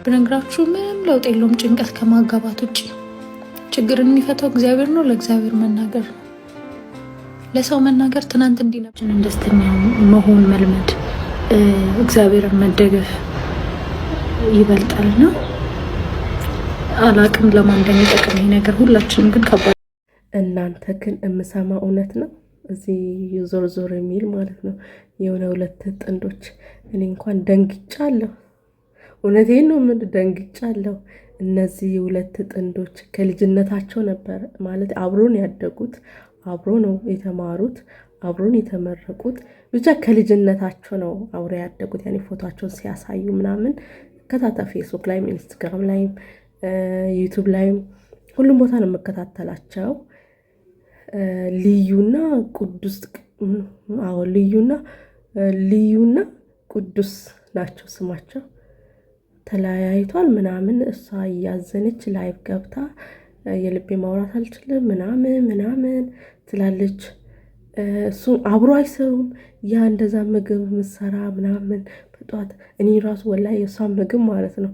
ብነግራችሁ ምንም ለውጥ የለውም። ጭንቀት ከማጋባት ውጭ ችግርን የሚፈታው እግዚአብሔር ነው። ለእግዚአብሔር መናገር ነው። ለሰው መናገር ትናንት እንዲናችን ደስተኛ መሆን መልመድ፣ እግዚአብሔርን መደገፍ ይበልጣልና አላቅም ለማን እንደሚጠቅም ይሄ ነገር ሁላችንም ግን ከባድ። እናንተ ግን የምሰማ እውነት ነው። እዚህ ዞር ዞር የሚል ማለት ነው የሆነ ሁለት ጥንዶች እኔ እንኳን ደንግጫለሁ። እውነቴን ነው ምን ደንግጫለሁ። እነዚህ ሁለት ጥንዶች ከልጅነታቸው ነበር ማለት አብሮን ያደጉት፣ አብሮ ነው የተማሩት፣ አብሮን የተመረቁት። ብቻ ከልጅነታቸው ነው አብሮ ያደጉት። ያኔ ፎቶቸውን ሲያሳዩ ምናምን ከታታ ፌስቡክ ላይም ኢንስታግራም ላይም ዩቲዩብ ላይም ሁሉም ቦታ ነው የምከታተላቸው። ልዩና ቅዱስ ልዩና ቅዱስ ናቸው ስማቸው። ተለያይቷል ምናምን እሷ እያዘነች ላይቭ ገብታ የልቤ ማውራት አልችልም ምናምን ትላለች። እሱ አብሮ አይሰሩም። ያ እንደዛ ምግብ ምሰራ ምናምን በጧት እኔ ራሱ ወላሂ የሷ ምግብ ማለት ነው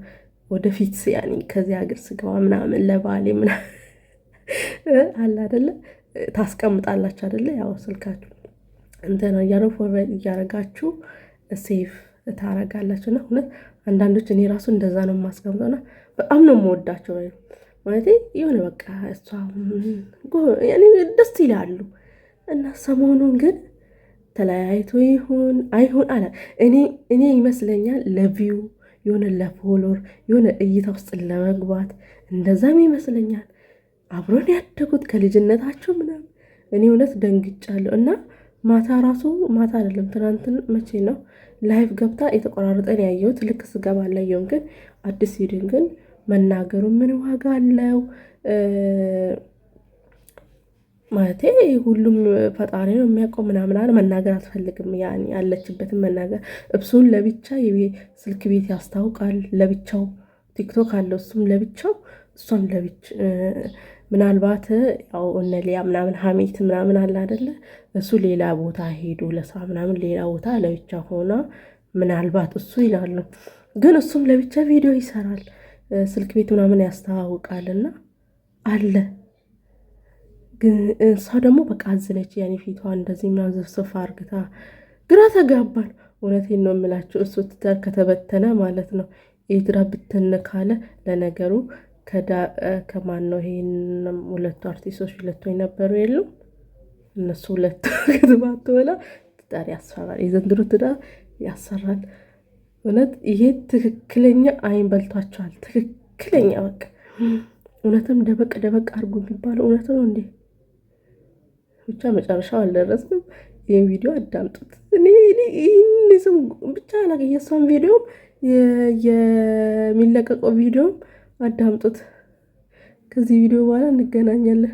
ወደፊት ያኔ ከዚህ ሀገር ስገባ ምናምን ለባሌ ምናምን አለ አይደለ ታስቀምጣላችሁ አይደለ ያው ስልካችሁ እንትና እያረጋችሁ ሴቭ ታረጋላችሁና እውነት አንዳንዶች እኔ ራሱ እንደዛ ነው የማስቀምጠውና በጣም ነው የምወዳቸው ማለት የሆነ በቃ እሷ ያኔ ደስ ይላሉ። እና ሰሞኑን ግን ተለያይቶ ይሁን አይሁን አለ እኔ ይመስለኛል ለቪው የሆነ ለፎሎር የሆነ እይታ ውስጥ ለመግባት እንደዛም ይመስለኛል አብሮን ያደጉት ከልጅነታቸው ምናምን። እኔ እውነት ደንግጫለሁ። እና ማታ አይደለም ትናንትን መቼ ነው ላይቭ ገብታ የተቆራረጠን ያየሁት። ልክ ስገባ አላየሁም፣ ግን አዲስ ቪዲዮ ግን መናገሩ ምን ዋጋ አለው ማለቴ ሁሉም ፈጣሪ ነው የሚያውቀው ምናምን አለ። መናገር አትፈልግም ያኔ ያለችበትን መናገር። እብሱን ለብቻ ስልክ ቤት ያስታውቃል ለብቻው፣ ቲክቶክ አለው እሱም ለብቻው እሷም ለብቻ። ምናልባት ያው እነ ሊያ ምናምን ሀሜት ምናምን አለ አይደለ እሱ ሌላ ቦታ ሄዶ ለሳ ምናምን ሌላ ቦታ ለብቻ ሆና ምናልባት እሱ ይላሉ። ግን እሱም ለብቻ ቪዲዮ ይሰራል ስልክ ቤት ምናምን ያስተዋውቃልና አለ። ግን እሷ ደግሞ በቃ አዝነች ያኔ ፊቷ እንደዚህ ምናምን ዘፍሰፋ አርግታ ግራ ተጋባል። እውነቴን ነው የምላችሁ እሱ ትዳር ከተበተነ ማለት ነው ኤድራ ብትን ካለ ለነገሩ ከማን ነው ይሄን ሁለቱ አርቲስቶች ሁለቱ የነበሩ የሉም እነሱ ሁለቱ ከተባቱ በኋላ ትዳር ያስፈራል። የዘንድሮ ትዳር ያሰራል። እውነት ይሄ ትክክለኛ አይን በልቷቸዋል። ትክክለኛ በቃ እውነትም ደበቅ አርጉ የሚባለው እውነት ነው እንዴ? ብቻ መጨረሻው አልደረስንም። ይህን ቪዲዮ አዳምጡት። እኔ ስም ብቻ የእሷን ቪዲዮም የሚለቀቀው ቪዲዮም አዳምጡት። ከዚህ ቪዲዮ በኋላ እንገናኛለን።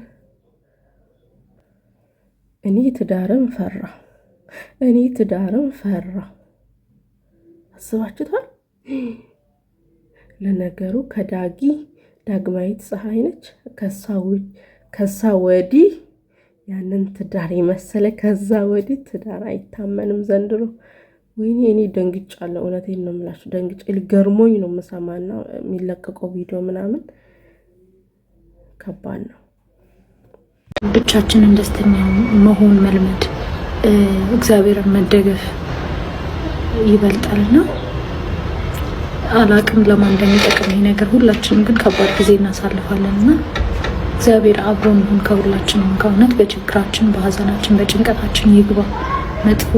እኔ ትዳርም ፈራ አስባችሁታል? ለነገሩ ዳግማዊት ፀሐይ ነች። ከሳ ወዲህ ያንን ትዳር የመሰለ ከዛ ወዲህ ትዳር አይታመንም ዘንድሮ። ወይኔ እኔ ደንግጫለሁ። እውነቴን ነው የምላችሁ ደንግጬ ልገርሞኝ ነው የምሰማና የሚለቀቀው ቪዲዮ ምናምን ከባድ ነው። ብቻችንን ደስተኛ መሆን መልመድ፣ እግዚአብሔርን መደገፍ ይበልጣልና አላቅም ለማን እንደሚጠቅም ይሄ ነገር ሁላችንም ግን ከባድ ጊዜ እናሳልፋለንና እግዚአብሔር አብሮን ይሁን ከሁላችንም። ከእውነት በችግራችን በሀዘናችን በጭንቀታችን ይግባ። መጥፎ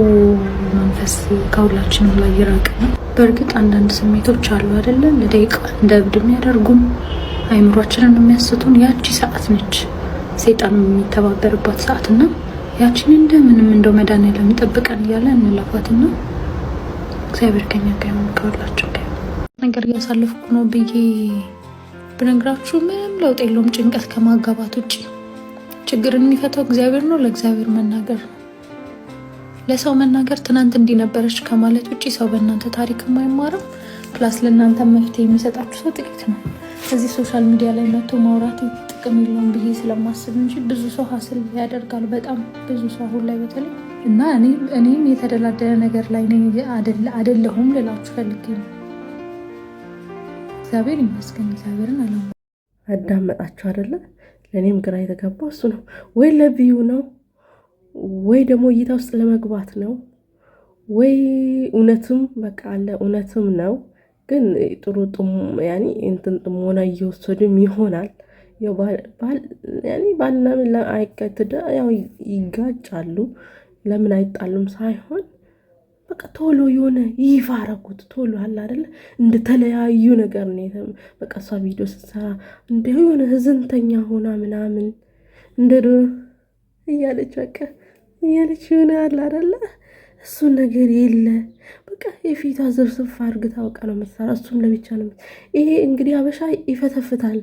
መንፈስ ከሁላችንም ላይ ይራቅ። በእርግጥ አንዳንድ ስሜቶች አሉ አይደለ ለደቂቃ እንደ እብድ የሚያደርጉን አይምሯችንን የሚያስቱን ያቺ ሰዓት ነች ሰይጣን የሚተባበርባት ሰዓትና ያቺን እንደምንም እንደው መድኃኒዓለም ጠብቀን እያለ እንለፋትና እግዚአብሔር ከኛ ጋር ይሁን ከሁላችን ጋር። ነገር እያሳለፍኩ ነው ብዬ ብነግራችሁ ምንም ለውጥ የለውም። ጭንቀት ከማጋባት ውጭ ችግርን የሚፈታው እግዚአብሔር ነው። ለእግዚአብሔር መናገር ነው። ለሰው መናገር ትናንት እንዲነበረች ከማለት ውጭ ሰው በእናንተ ታሪክ የማይማረው ፕላስ ለእናንተ መፍትሄ የሚሰጣችሁ ሰው ጥቂት ነው። እዚህ ሶሻል ሚዲያ ላይ መጥቶ ማውራት ጥቅም የለውም ብዬ ስለማስብ እንጂ ብዙ ሰው ሀስል ያደርጋል። በጣም ብዙ ሰው አሁን ላይ በተለይ እና እኔም የተደላደለ ነገር ላይ አይደለሁም ልላችሁ ፈልጌ ነው። እግዚአብሔር ይመስገን። እግዚአብሔርን አላማ አዳመጣችሁ አይደለ? ለእኔም ግራ የተገባው እሱ ነው። ወይ ለቪዩ ነው ወይ ደግሞ እይታ ውስጥ ለመግባት ነው ወይ እውነትም በቃ አለ እውነትም ነው። ግን ጥሩ ያኔ እንትን ጥሞና እየወሰድም ይሆናል። ያው ባልና ምን ያው ይጋጫሉ። ለምን አይጣሉም ሳይሆን በቃ ቶሎ የሆነ ይፋ አረጉት። ቶሎ አለ አይደለ እንደተለያዩ ነገር ነው። በቃ እሷ ቪዲዮ ስትሰራ እንደ የሆነ ህዝንተኛ ሆና ምናምን እንደ እያለች በቃ እያለች የሆነ አለ አይደለ እሱን ነገር የለ በቃ የፊቷ ዝብስብ አድርግታ በቃ ነው የምትሰራ። እሱም ለብቻ ነው። ይሄ እንግዲህ አበሻ ይፈተፍታል።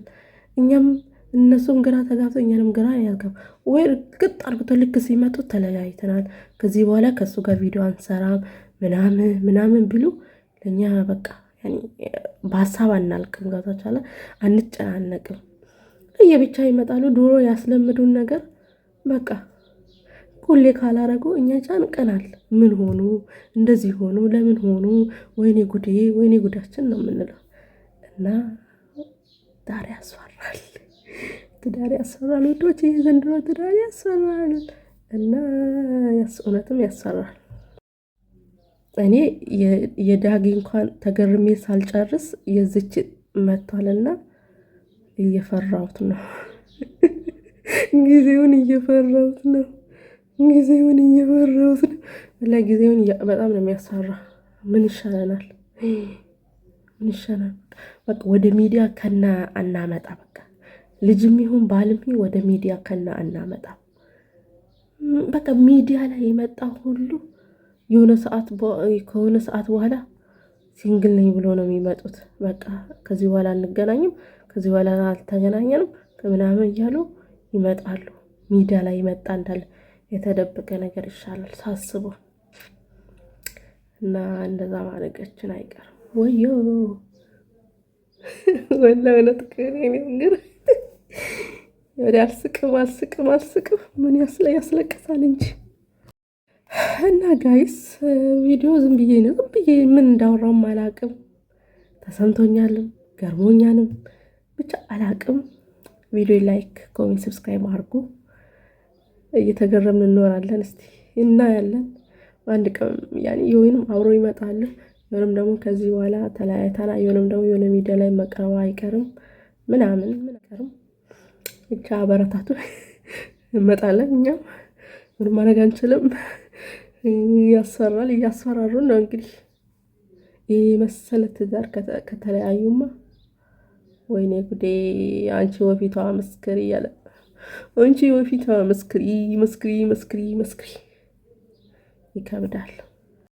እኛም እነሱም ግራ ተጋብቶ እኛንም ግራ ያጋባ ወይ እርግጥ አድርጎ ልክ ሲመጡ ተለያይተናል፣ ከዚህ በኋላ ከእሱ ጋር ቪዲዮ አንሰራም ምናምን ቢሉ ለእኛ በቃ በሀሳብ አናልቅም። ጋዛቻለ አንጨናነቅም። ለየብቻ ይመጣሉ። ድሮ ያስለምዱን ነገር በቃ ሁሌ ካላረጉ እኛ ጫንቀናል። ምን ሆኑ እንደዚህ ሆኑ ለምን ሆኑ ወይኔ ጉዴ ወይኔ ጉዳችን ነው የምንለው። እና ትዳር ያስፈራል፣ ትዳር ያስፈራል ውዶች። ይህ ዘንድሮ ትዳር ያስፈራል እና እውነትም ያስፈራል። እኔ የዳጊ እንኳን ተገርሜ ሳልጨርስ የዝች መጥቷልና እየፈራሁት ነው። ጊዜውን እየፈራሁት ነው። ለጊዜውን በጣም ነው የሚያሳራ። ምን ይሻለናል? በቃ ወደ ሚዲያ ከና አናመጣ። በቃ ልጅም ይሁን ባልም ይሁን ወደ ሚዲያ ከና አናመጣ። በቃ ሚዲያ ላይ የመጣ ሁሉ ከሆነ ሰዓት በኋላ ሲንግል ነኝ ብሎ ነው የሚመጡት። በቃ ከዚህ በኋላ አንገናኝም፣ ከዚህ በኋላ አልተገናኘንም ከምናምን እያሉ ይመጣሉ። ሚዲያ ላይ ይመጣ እንዳለ የተደበቀ ነገር ይሻላል ሳስበው። እና እንደዛ ማድረጋችን አይቀርም። ወዮ ወላ እውነት ነገር ወደ አልስቅም ምን ያስለቅሳል እንጂ። እና ጋይስ ቪዲዮ ዝም ብዬ ምን እንዳወራውም አላቅም። ተሰምቶኛልም ገርሞኛልም ብቻ አላቅም። ቪዲዮ ላይክ፣ ኮሜንት፣ ሰብስክራይብ አድርጉ። እየተገረምን እንኖራለን። እስቲ እናያለን። አንድ ቀን የሆነም አብሮ ይመጣሉ፣ የሆነም ደግሞ ከዚህ በኋላ ተለያይተና የሆነም ደግሞ የሆነ ሚዲያ ላይ መቅረባ አይቀርም ምናምን አይቀርም። ብቻ አበረታቱ። እንመጣለን። እኛም ምን ማድረግ አንችልም። ያስፈራል። እያስፈራሩን ነው እንግዲህ። ይህ መሰለ ትዳር ከተለያዩማ ወይኔ ጉዴ! አንቺ ወፊቷ መስክሪ እያለ አንቺ ወፊቷ መስክሪ ይከብዳል።